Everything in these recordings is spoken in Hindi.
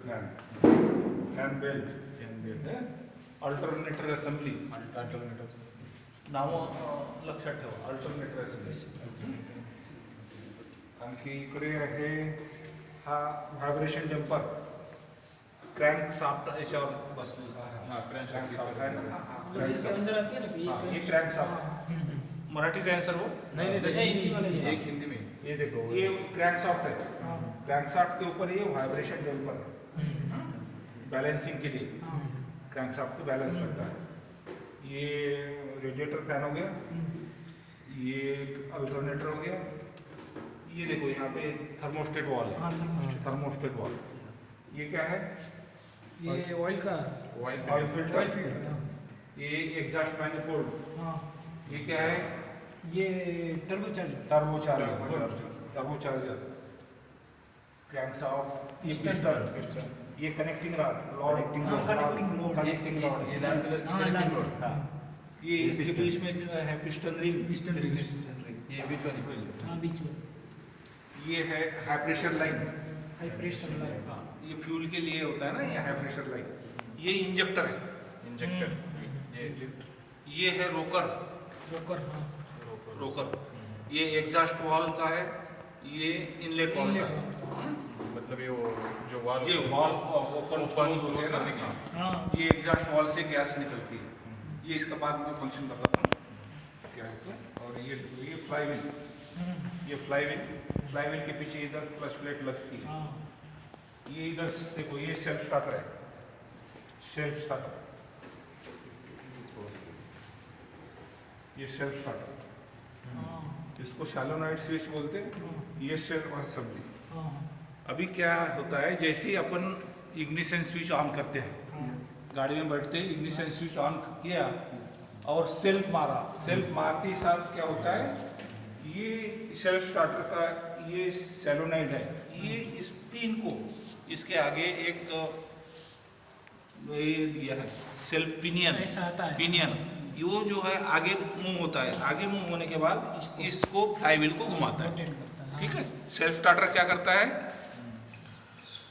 फॅन बेल्ट, अल्टरनेटर असेंबली, नाव लक्षात ठेवा, अल्टरनेटर असेंबली. आणखी इकडे आहे हा व्हायब्रेशन जम्पर, क्रॅन्क शाफ्ट याच्यावर बसलेला आहे. इसके अंदर आती है ना ये क्रैंक शाफ्ट मराठी से आंसर वो नहीं सर, हिंदी वाले से. एक हिंदी में. ये देखो ये क्रैंक शाफ्ट है. क्रैंक शाफ्ट के ऊपर ये वाइब्रेशन जम्पर है बैलेंसिंग के लिए. क्रैंक शाफ्ट को बैलेंस करता है. ये रेडिएटर फैन हो गया, ये अल्टरनेटर हो गया. ये देखो यहाँ पे थर्मोस्टेट वॉल है, थर्मोस्टेट वॉल. ये क्या है? ये ऑयल का ऑयल फिल्टर. ये एग्जॉस्ट मैनिफोल्ड. ये क्या है? ये टर्बोचार्जर. टर्बोचार्जर. क्रैंक शाफ्ट, ये पिस्टन, ये कनेक्टिंग रॉड, कनेक्टिंग रॉड. ये लाल कलर की कनेक्टिंग रोड. ये इसके बीच में जो है पिस्टन रिंग. ये बीच वाली. हाँ बीच में. ये है high pressure line. High pressure line. ये फ्यूल के लिए होता है ना, ये हाई प्रेशर लाइन. ये इंजेक्टर है, इंजेक्टर. ये है रोकर. रोकर. ये एग्जॉस्ट वाल्व का है, ये इनलेट वाल्व का है. मतलब ये वो जो वाल्व, ये वाल्व ओपन क्लोज होते हैं करने के ना, लिए. ये एग्जॉस्ट वाल्व से गैस निकलती है. ये इसका बाद में फंक्शन बताता हूँ क्या है. और ये फ्लाईव्हील. ये फ्लाईव्हील के पीछे इधर क्लच प्लेट लगती है. ये इधर देखो, ये सेल्फ स्टार्टर है. सेल्फ स्टार्टर, ये सेल्फ स्टार्टर. इसको शैलोनाइड स्विच बोलते हैं. ये सेल्फ असेंबली. अभी क्या होता है, जैसे ही अपन इग्निशन स्विच ऑन करते हैं, गाड़ी में बैठते ही इग्निशन स्विच ऑन किया और सेल्फ मारा, सेल्फ मारते ही साथ क्या होता है, ये सेल्फ स्टार्टर का ये सैलोनाइड है, ये इस पिन को इसके आगे एक ये दिया है सेल्फ पिनियन. ऐसा आता है पिनियन ये जो है आगे मूव होता है. आगे मूव होने के बाद इसको फ्लाईव्हील को घुमाता है. ठीक है. सेल्फ स्टार्टर क्या करता है,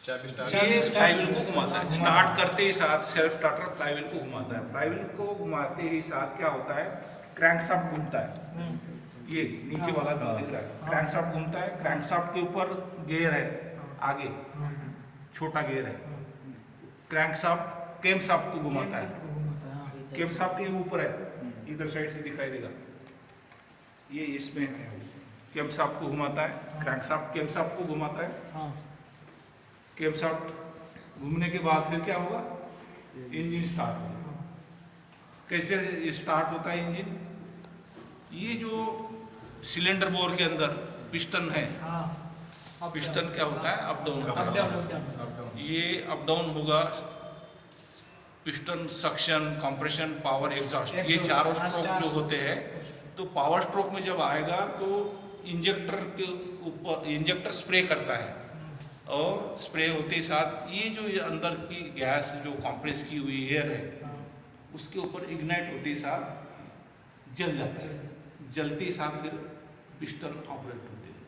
ये फ्लाईव्हील को घुमाता है. स्टार्ट करते ही साथ सेल्फ स्टार्टर फ्लाईव्हील को घुमाता है. फ्लाईव्हील को घुमाते ही साथ क्या होता है, क्रैंकशाफ्ट घूमता है. ये नीचे वाला दिख रहा है, क्रैंकशाफ्ट घूमता है. क्रैंकशाफ्ट के ऊपर गियर है, आगे छोटा गियर है. क्रैंकशाफ्ट कैमशाफ्ट को घुमाता है. कैमशाफ्ट ये ऊपर है, इधर साइड से दिखाई देगा. ये इसमें कैमशाफ्ट को घुमाता है. क्रैंकशाफ्ट कैमशाफ्ट को घुमाता है. कैमशाफ्ट घूमने के बाद फिर क्या होगा, इंजन स्टार्ट होगा. कैसे स्टार्ट होता है इंजन, ये जो सिलेंडर बोर के अंदर पिस्टन है, पिस्टन क्या होता है, अप डाउन होता है. ये अप डाउन होगा. Piston, suction, compression, power, exhaust, ये चारों स्ट्रोक जो होते हैं. तो पावर स्ट्रोक में जब आएगा तो इंजेक्टर के ऊपर इंजेक्टर स्प्रे करता है, और स्प्रे होते ही साथ ये जो अंदर की गैस जो कंप्रेस की हुई एयर है उसके ऊपर इग्नाइट होते ही साथ जल जाता है. जलते ही साथ फिर पिस्टन ऑपरेट होते हैं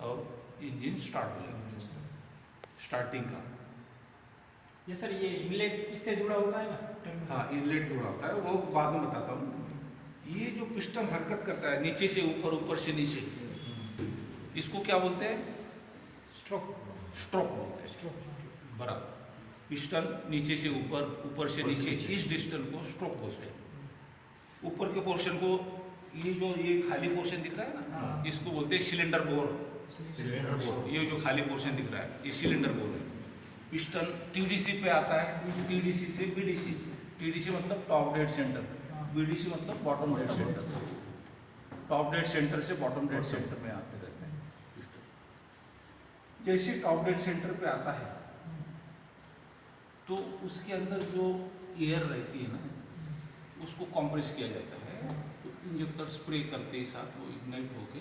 और इंजन स्टार्ट हो जाता है. स्टार्टिंग का ये सर, ये इनलेट इससे जुड़ा होता है ना. हाँ, इनलेट जुड़ा होता है, वो बाद में बताता हूँ. ये जो पिस्टन हरकत करता है नीचे से ऊपर, ऊपर से नीचे, इसको क्या बोलते हैं, स्ट्रोक बोलते हैं. बराबर. पिस्टन नीचे से ऊपर, ऊपर से नीचे, इस डिस्टेंस को स्ट्रोक बोलते हैं. ऊपर के पोर्शन को, ये जो ये खाली पोर्शन दिख रहा है ना, इसको बोलते हैं सिलेंडर बोर. ये जो खाली पोर्शन दिख रहा है ये सिलेंडर बोर है. पिस्टन टीडीसी पे आता है, टीडीसी से बीडीसी. टीडीसी मतलब टॉप डेड सेंटर, बीडीसी मतलब bottom dead centre. Top dead centre से बॉटम डेड सेंटर में आते रहते हैं पिस्टन. जैसे टॉप डेड सेंटर पे आता है तो उसके अंदर जो एयर रहती है ना, उसको कंप्रेस किया जाता है. तो इंजेक्टर स्प्रे करते ही साथ वो इग्नाइट होके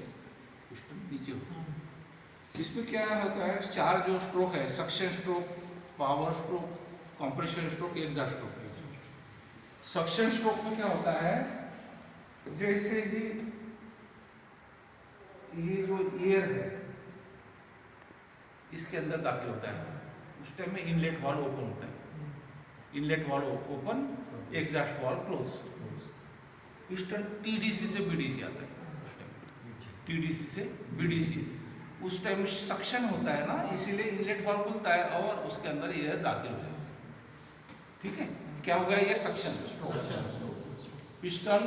पिस्टन नीचे होता है. इसमें क्या होता है, चार जो स्ट्रोक है, suction stroke, power stroke, compression stroke, exhaust stroke. Suction stroke में क्या होता है, जैसे ही ये जो एयर है इसके अंदर दाखिल होता है, उस टाइम में इनलेट वाल्व ओपन होता है, inlet valve open, exhaust valve close. Piston TDC से बीडीसी आता है, उस टाइम टीडीसी से बीडीसी, उस टाइम सक्शन होता है ना, इसीलिए इनलेट वाल्व खुलता है और उसके अंदर एयर दाखिल हो जाता है। ठीक है, क्या हो गया ये सक्शन। पिस्टन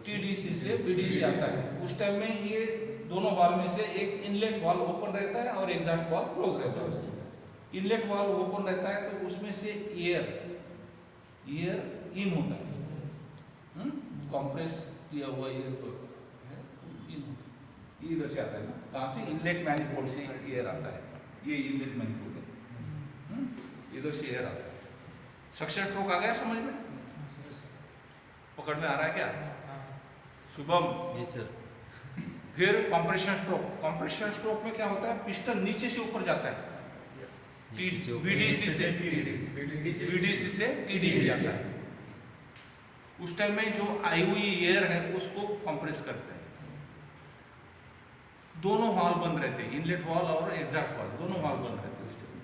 टीडीसी से बीडीसी आता है, उस टाइम में ये दोनों वाल्व में से एक इनलेट वाल्व ओपन रहता है और एग्जॉस्ट वाल्व क्लोज रहता है। इनलेट वाल्व ओपन रहता है तो उसमें से एयर इन होता है, कंप्रेस किया हुआ एयर है, इन इधर से आता है ना, कहाँ से, इनलेट मैनिफोल्ड से एयर आता है, ये इनलेट मैनिफोल्ड है, इधर से एयर आता है। सक्शन स्ट्रोक आ गया समझ में, पकड़ में आ रहा है क्या शुभम? Yes sir. फिर कंप्रेशन स्ट्रोक, कंप्रेशन स्ट्रोक में क्या होता है, पिस्टन नीचे से ऊपर जाता है, बीडीसी से टीडीसी जाता है। उस टाइम में जो आई हुई एयर है उसको कंप्रेस करते हैं, दोनों वाल्व बंद रहते हैं, इनलेट वाल्व और एग्जॉस्ट वाल्व दोनों वाल्व बंद रहते हैं उस टाइम।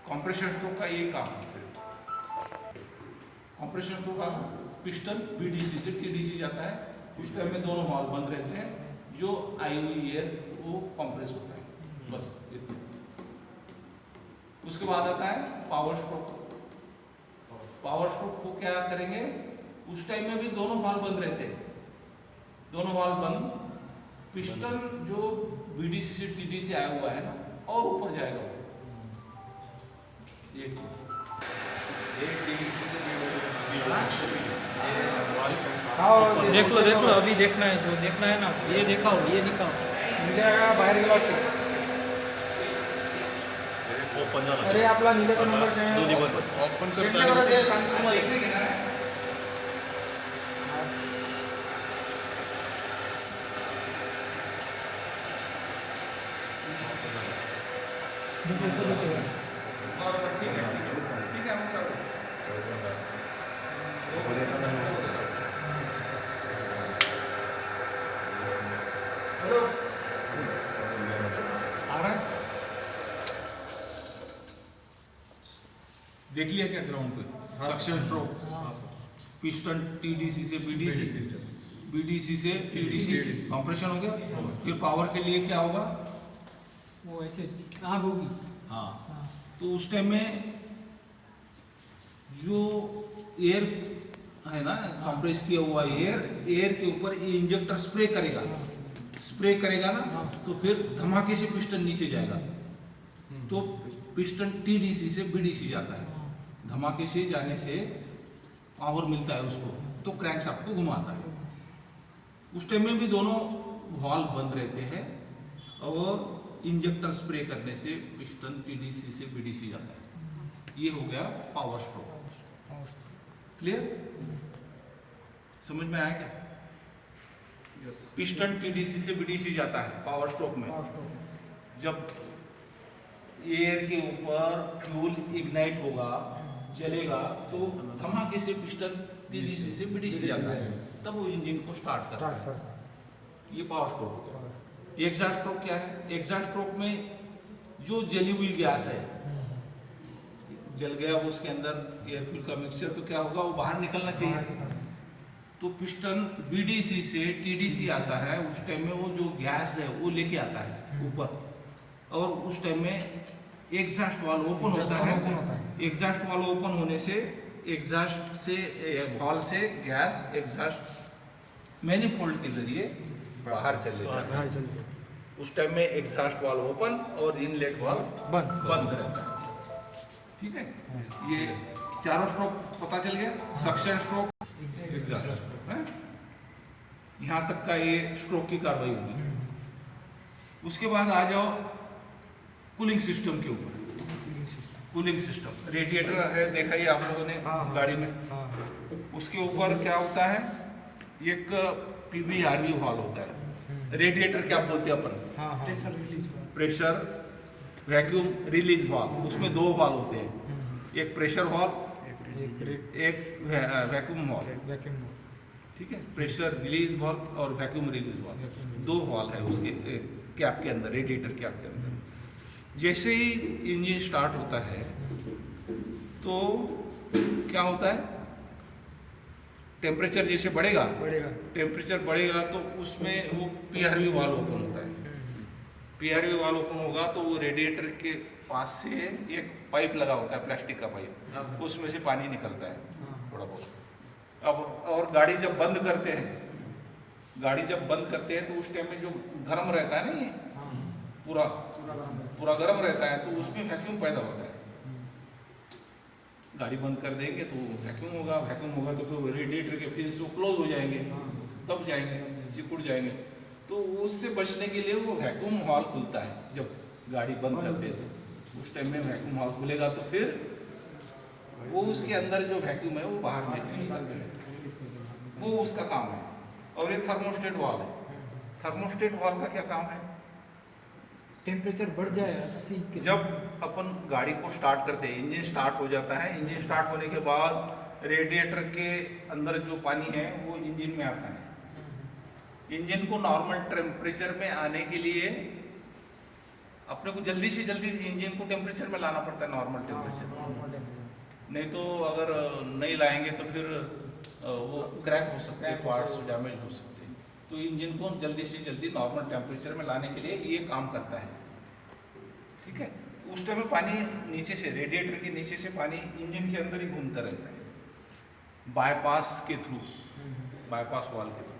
कंप्रेशन स्ट्रोक का ये काम है। कंप्रेशन स्ट्रोक का पिस्टन बीडीसी से टीडीसी जाता है, उस टाइम में दोनों वाल्व बंद रहते हैं, जो आई हुई एयर वो कंप्रेस होता है, बस इतना। उसके बाद आता है पावर स्ट्रोक। पावर स्ट्रोक को क्या करेंगे, उस टाइम में भी दोनों वाल्व बंद रहते हैं, दोनों वाल्व बंद, पिस्टन जो बीडीसी से टीडीसी आया हुआ है ना और ऊपर जाएगा वो, एक डीडीसी से देख लो अभी देखना है, जो देखना है ना ये दिखाओ, ये दिखाओ। बाहेर गेला वाटतं. ओपन झाला. अरे आपला नीलेचा नंबर दोन्ही बंद. ओपन सांगतो तुम्हाला. ठीक है हम करो। देख लिया क्या ग्राउंड पे, सक्शन स्ट्रोक, पिस्टन टीडीसी से बीडीसी, बीडीसी से टीडीसी, कंप्रेशन हो गया। फिर पावर के लिए क्या होगा, वो ऐसे आग होगी। हाँ, तो उस टाइम में जो एयर है ना, कंप्रेस किया हुआ एयर के ऊपर इंजेक्टर स्प्रे करेगा ना, तो फिर धमाके से पिस्टन नीचे जाएगा, तो पिस्टन टीडीसी से बीडीसी जाता है, धमाके से जाने से पावर मिलता है उसको, तो क्रैंकशाफ्ट को घुमाता है। उस टाइम में भी दोनों वाल्व बंद रहते हैं और इंजेक्टर स्प्रे करने से पिस्टन टीडीसी से बीडीसी जाता है। ये हो गया पावर स्ट्रोक। क्लियर, समझ में आया क्या? पिस्टन टीडीसी से बीडीसी जाता है पावर स्ट्रोक में। जब एयर के ऊपर फ्यूल इग्नाइट होगा, जलेगा, तो धमाके से पिस्टन टीडीसी से बीडीसी जाता है, तब वो इंजन को स्टार्ट करता है। ये पावर स्ट्रोक हो गया। एग्जॉस्ट स्ट्रोक क्या है, एग्जॉस्ट स्ट्रोक में जो जली हुई गैस है, जल गया वो, उसके अंदर एयर फ्यूल का मिक्सचर, तो क्या होगा, वो बाहर निकलना चाहिए। तो पिस्टन बीडीसी से टीडीसी आता है, उस टाइम में वो जो गैस है वो लेके आता है ऊपर, और उस टाइम में एग्जॉस्ट वाल्व ओपन होता है। एग्जॉस्ट वाल्व ओपन होने से एग्जॉस्ट से वाल्व से गैस एग्जॉस्ट मैनिफोल्ड के जरिए बाहर चले जाता है। उस टाइम में एग्जॉस्ट वाल्व ओपन और इनलेट वाल्व बंद रहता है। ठीक है, ये चारों स्ट्रोक पता चल गया, सक्शन स्ट्रोक, एग्जॉस्ट स्ट्रोक है। यहाँ तक का ये स्ट्रोक की कार्रवाई होगी। उसके बाद आ जाओ कूलिंग सिस्टम के ऊपर। कूलिंग सिस्टम, रेडिएटर है, देखा ही आप लोगों ने गाड़ी में, उसके ऊपर क्या होता है, एक पीबीआरवी वाल्व होता है। रेडिएटर क्या बोलते हैं अपन, प्रेशर वैक्यूम रिलीज वाल्व, उसमें दो वाल्व होते हैं, एक प्रेशर वाल्व, एक वैक्यूम वाल्व। ठीक है, प्रेशर रिलीज वाल्व और वैक्यूम रिलीज वाल्व, दो वाल्व है उसके कैप के अंदर, रेडिएटर कैप के अंदर। जैसे ही इंजन स्टार्ट होता है तो क्या होता है, टेम्परेचर जैसे बढ़ेगा, टेम्परेचर बढ़ेगा तो उसमें वो पीआरवी वाल्व ओपन होता है। पीआरवी वाल्व ओपन होगा तो वो रेडिएटर के पास से एक पाइप लगा होता है, प्लास्टिक का पाइप, उसमें से पानी निकलता है थोड़ा बहुत। अब और गाड़ी जब बंद करते हैं, गाड़ी जब बंद करते हैं तो उस टाइम में जो गर्म रहता है ना, ये पूरा गर्म रहता है, तो उसमें वैक्यूम पैदा होता है। गाड़ी बंद कर देंगे तो वैक्यूम होगा तो फिर रेडिएटर के फिन्स वो क्लोज हो जाएंगे, तब जाएंगे, सिकुड़ जाएंगे। तो उससे बचने के लिए वो वैक्यूम हॉल खुलता है। जब गाड़ी बंद करते हैं तो उस टाइम में वैक्यूम हॉल खुलेगा तो फिर वो उसके अंदर जो वैक्यूम है वो बाहर निकलेगा, वो उसका काम है। और ये थर्मोस्टेट वाल्व है। थर्मोस्टेट वाल्व का क्या काम है, टेम्परेचर बढ़ जाए 80 के, जब अपन गाड़ी को स्टार्ट करते हैं, इंजन स्टार्ट हो जाता है, इंजन स्टार्ट होने के बाद रेडिएटर के अंदर जो पानी है वो इंजन में आता है। इंजन को नॉर्मल टेम्परेचर में आने के लिए अपने को जल्दी से जल्दी इंजन को टेम्परेचर में लाना पड़ता है, नॉर्मल टेम्परेचर। नहीं तो अगर नहीं लाएंगे तो फिर वो क्रैक हो सकते हैं, पार्ट्स डैमेज हो सकते हैं। तो इंजन को जल्दी से जल्दी नॉर्मल टेम्परेचर में लाने के लिए ये काम करता है, ठीक है। उस टाइम में पानी नीचे से, रेडिएटर के नीचे से पानी इंजन के अंदर ही घूमता रहता है, बाईपास के थ्रू, बाईपास वाल्व के थ्रू।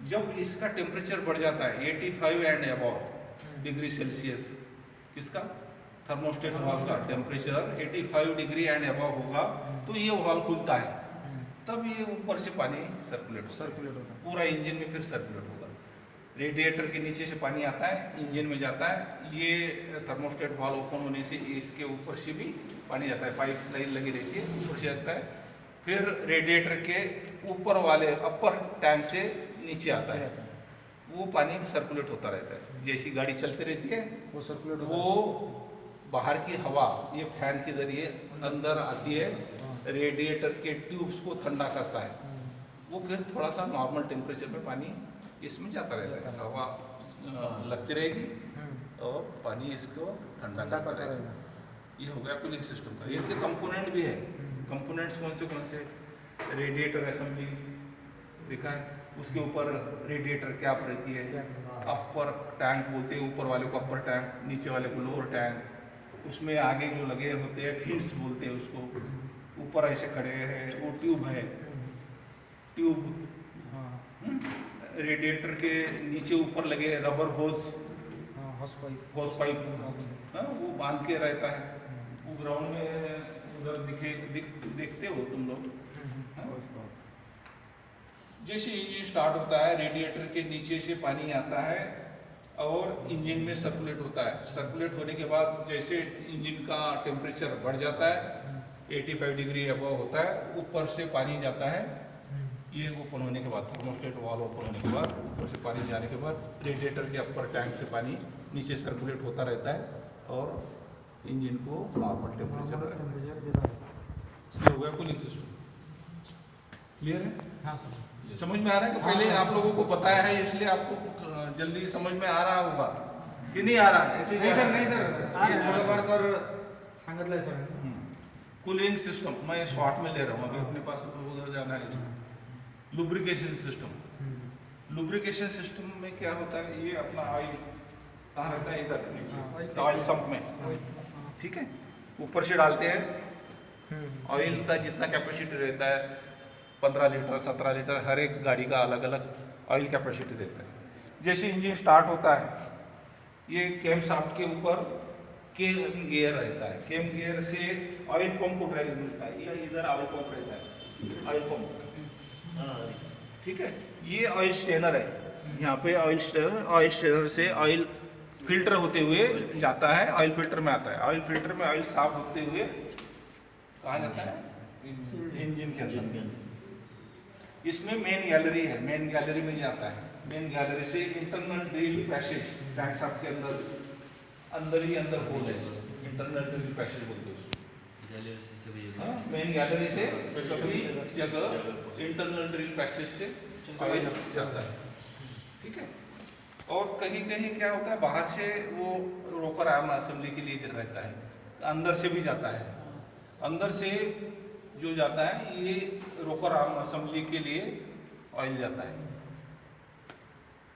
जब इसका टेम्परेचर बढ़ जाता है 85 एंड अबव डिग्री सेल्सियस, किसका, थर्मोस्टेट वाल्व का टेम्परेचर 85 डिग्री एंड अबव होगा तो ये वाल्व खुलता है, तब ये ऊपर से पानी सर्कुलेट होता है, पूरा इंजन में फिर सर्कुलेट होगा। रेडिएटर के नीचे से पानी आता है, इंजन में जाता है, ये थर्मोस्टेट वाल्व ओपन होने से इसके ऊपर से भी पानी जाता है, पाइप लाइन लगी रहती है, ऊपर से जाता है, फिर रेडिएटर के ऊपर वाले अपर टैंक से नीचे आता है, वो पानी सर्कुलेट होता रहता है। जैसी गाड़ी चलती रहती है वो सर्कुलेट वो बाहर की हवा ये फैन के जरिए अंदर आती है, रेडिएटर के ट्यूब्स को ठंडा करता है, वो फिर थोड़ा सा नॉर्मल टेम्परेचर पे पानी इसमें जाता रहता है, हवा लगती रहेगी और पानी इसको ठंडा करता रहेगा। ये हो गया कूलिंग सिस्टम का। इसके कंपोनेंट भी है। कंपोनेंट्स कौन से, रेडिएटर असेंबली दिखा है, उसके ऊपर रेडिएटर कैप रहती है, अपर टैंक बोलते हैं, ऊपर वाले को अपर टैंक, नीचे वाले को लोअर टैंक, उसमें आगे जो लगे होते हैं फिन्स बोलते हैं उसको, ऊपर ऐसे खड़े हैं वो ट्यूब है, ट्यूब रेडिएटर के नीचे ऊपर लगे रबर होज पाइप, वो बांध के रहता है। वो ग्राउंड में उधर देखते हो तुम लोग। जैसे इंजन स्टार्ट होता है, रेडिएटर के नीचे से पानी आता है और इंजन में सर्कुलेट होता है। सर्कुलेट होने के बाद जैसे इंजन का टेम्परेचर बढ़ जाता है, 85 डिग्री अबव होता है, ऊपर से पानी जाता है। ये ओपन होने के बाद, थर्मोस्टेट वाल्व ओपन होने के बाद, ऊपर से पानी जाने के बाद रेडिएटर के अपर टैंक से पानी नीचे सर्कुलेट होता रहता है और इंजन को नॉर्मल टेम्परेचर। ये हो गया कूलिंग सिस्टम। क्लियर है? हाँ सर, समझ में आ रहा है? कि पहले आप लोगों को बताया है इसलिए आपको जल्दी समझ में आ रहा होगा कि नहीं आ रहा? ऐसे नहीं सर थोडंफार सर सांगितलंय सर। कूलिंग सिस्टम मैं शॉर्ट में ले रहा हूँ, अभी अपने पास उधर जाना है। लुब्रिकेशन सिस्टम, लुब्रिकेशन सिस्टम में क्या होता है, ये अपना ऑयल कहाँ रहता है, इधर ऑयल सम्प में, ठीक है, ऊपर से डालते हैं। ऑयल का जितना कैपेसिटी रहता है 15 लीटर 17 लीटर, हर एक गाड़ी का अलग अलग ऑयल कैपेसिटी रहता है। जैसे इंजन स्टार्ट होता है, ये कैम शाफ्ट के ऊपर केम गियर रहता है, केम गियर से ऑयल पंप को ड्राइव मिलता है, ये इधर ऑयल पंप रहता है, ऑयल पंप, ठीक है। ये ऑयल स्ट्रेनर है, यहाँ पे ऑयल स्ट्रेनर से ऑयल फिल्टर होते हुए जाता है, ऑयल फिल्टर में आता है, ऑयल फिल्टर में ऑयल साफ होते हुए कहाँ जाता है, इंजन के अंदर। इसमें मेन गैलरी है, मेन गैलरी में जाता है, मेन गैलरी से internal drill passage, tank shaft के अंदर ही अंदर होल है, इंटरनल ड्रिल पैसेज बोलते हैं उसको। मेन गैलरी से सभी जगह इंटरनल ड्रिल पैसेज से ऑयल जाता है, ठीक है। और कहीं कहीं क्या होता है, बाहर से वो रोकर आर्म असेंबली के लिए रहता है, अंदर से भी जाता है। अंदर से जो जाता है ये रोकर आर्म असेंबली के लिए ऑयल जाता है।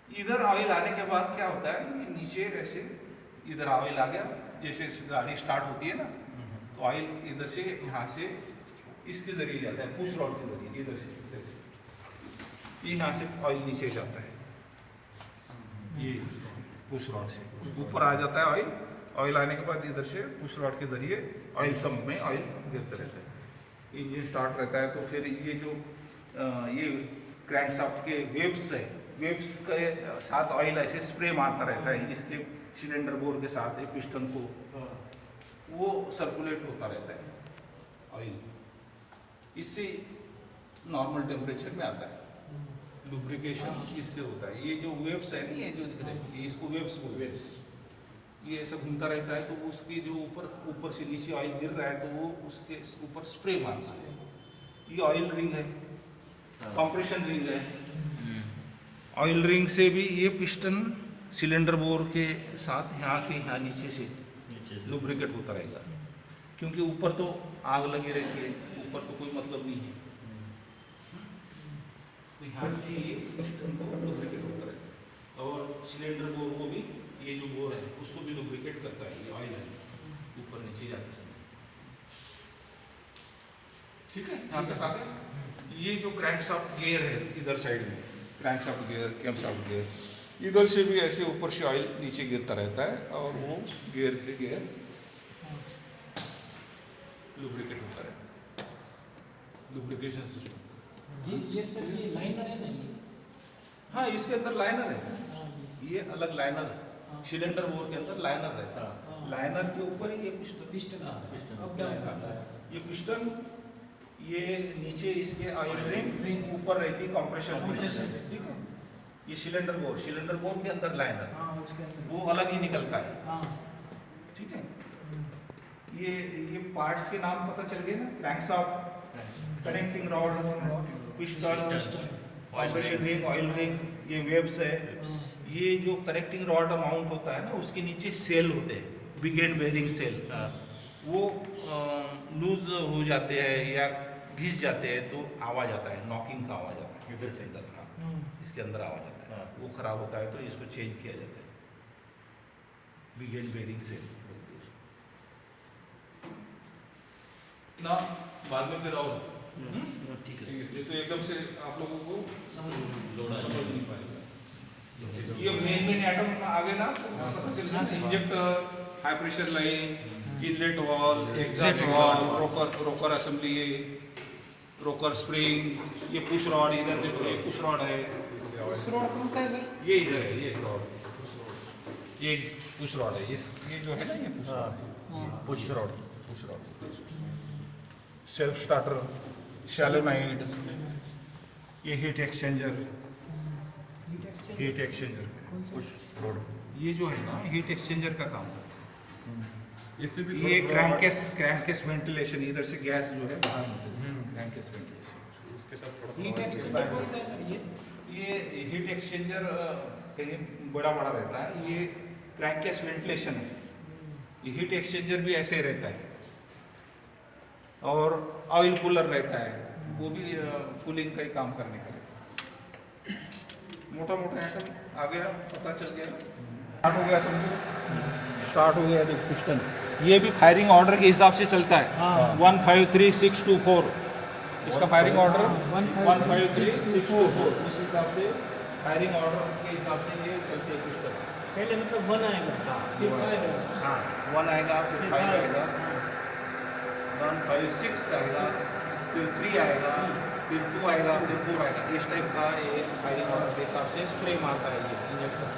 इधर ऑयल आने के बाद क्या होता है, ये नीचे ऐसे इधर ऑयल आ गया, जैसे गाड़ी स्टार्ट होती है ना, तो ऑयल इधर से यहाँ से इसके जरिए जाता है, पुश रॉड के जरिए, इधर से यहाँ से ऑयल नीचे जाता है, ये पुश रॉड से ऊपर आ जाता है ऑयल। ऑयल आने के बाद इधर से पुश रॉड के जरिए ऑयल सम्प में ऑयल गिरता रहता है। इंजन स्टार्ट रहता है तो फिर ये जो ये क्रैंकशाफ्ट के वेब्स है, वेब्स के साथ ऑयल ऐसे स्प्रे मारता रहता है, इसके सिलेंडर बोर के साथ एक पिस्टन को वो सर्कुलेट होता रहता है ऑयल, इससे नॉर्मल टेम्परेचर में आता है। लुब्रिकेशन इससे होता है। ये जो वेव्स है ना, ये जो दिख रहे हैं, इसको वेव्स बोलते हैं। ये ऐसा घूमता रहता है तो उसकी जो ऊपर से नीचे ऑयल गिर रहा है तो वो उसके ऊपर स्प्रे मारता है। ये ऑयल रिंग है, कंप्रेशन रिंग है। ऑयल रिंग से भी ये पिस्टन सिलेंडर बोर के साथ यहाँ नीचे से लुब्रिकेट होता रहेगा, क्योंकि ऊपर तो आग लगी रहती है, ऊपर तो कोई मतलब नहीं है, तो यहाँ से ये पिस्टन को लुब्रिकेट होता रहता है। और सिलेंडर बोर को भी, ये जो बोर है उसको भी लुब्रिकेट करता है ये ऑयल है, ऊपर नीचे जाते समय। ठीक है, यहाँ तक आ गया। ये जो क्रैंकशाफ्ट गियर है इधर साइड में, क्रैंकशाफ्ट गियर, कैमशाफ्ट गियर, इधर से भी ऐसे ऊपर से ऑयल नीचे गिरता रहता है और वो गियर से गियर लुब्रिकेट होता रहता है। Lubrication system. ये सर ये लाइनर है ना ये? हाँ, इसके अंदर लाइनर है, हाँ, ये अलग लाइनर है। हाँ। सिलेंडर बोर के अंदर लाइनर रहता है, हाँ। लाइनर के ऊपर ही ये पिस्टन पिस्टन अब डाउन करता है। ये पिस्टन, ये नीचे इसके ऑयल रिंग, ऊपर रहती है कंप्रेशन। ठीक है, ये सिलेंडर बोर के अंदर लाइनर, हाँ, उसके अंदर वो अलग ही निकलता है। हाँ। ठीक है, ये पार्ट्स के नाम पता चल गए ना, crankshaft, connecting rod, piston, compression ring, oil ring, ये वेब्स है। ये जो कनेक्टिंग रॉड माउंट होता है ना, उसके नीचे सेल होते हैं, बिग एंड बेयरिंग सेल, वो लूज हो जाते हैं या घिस जाते हैं तो आवाज आता है, नॉकिंग का आवाज आता है इधर से इधर का, इसके अंदर आवाज आता है, वो खराब होता है तो इसको चेंज किया जाता है, बिग एंड बेयरिंग सेल बोलते हैं उसको। ना बाद में फिर और ठीक है, ये तो एकदम से आप लोगों को समझ नहीं पाएगा। ये मेन आइटम आगे ना पता चलेगा, injector, high pressure line, inlet वाल, एग्जिट वाल, रोकर असेंबली, रोकर स्प्रिंग, ये पुश रॉड, इधर देखो ये पुश रॉड है। पुश रॉड कौन सा है सर? ये इधर है, ये रॉड, ये पुश रॉड है, ये जो है ना, ये push rod, push rod, self starter, solenoid, ये हीट एक्सचेंजर, पुश रॉड, ये जो है ना हीट एक्सचेंजर का काम है। इससे भी ये क्रैंकेस वेंटिलेशन, इधर से गैस जो है बाहर निकलती है, क्रैंकेस वेंटिलेशन, उसके साथ थोड़ा हीट एक्सचेंजर कौन सा है सर? ये हीट एक्सचेंजर कहीं बड़ा रहता है, ये क्रैंकेस वेंटिलेशन है। ये हीट एक्सचेंजर भी ऐसे रहता है, और ऑयल कूलर रहता है, वो भी कूलिंग का ही काम करने का रहता है। मोटा आइटम आ गया, पता चल गया, स्टार्ट हो गया, समझो स्टार्ट हो गया। देखो पिस्टन, ये भी फायरिंग ऑर्डर के हिसाब से चलता है, 153624, इसका फायरिंग ऑर्डर 153624, उस हिसाब से फायरिंग ऑर्डर के हिसाब से ये चलते हैं पिस्टन। पहले मतलब 1 आएगा, फिर 5 आएगा। हाँ, 1 आएगा, फिर 5 आएगा, 1 5 6 आएगा, फिर 3 आएगा, फिर 2 आएगा, फिर 4 आएगा। इस टाइप का ये फायरिंग ऑर्डर के हिसाब से स्प्रे मारता है ये इंजेक्टर।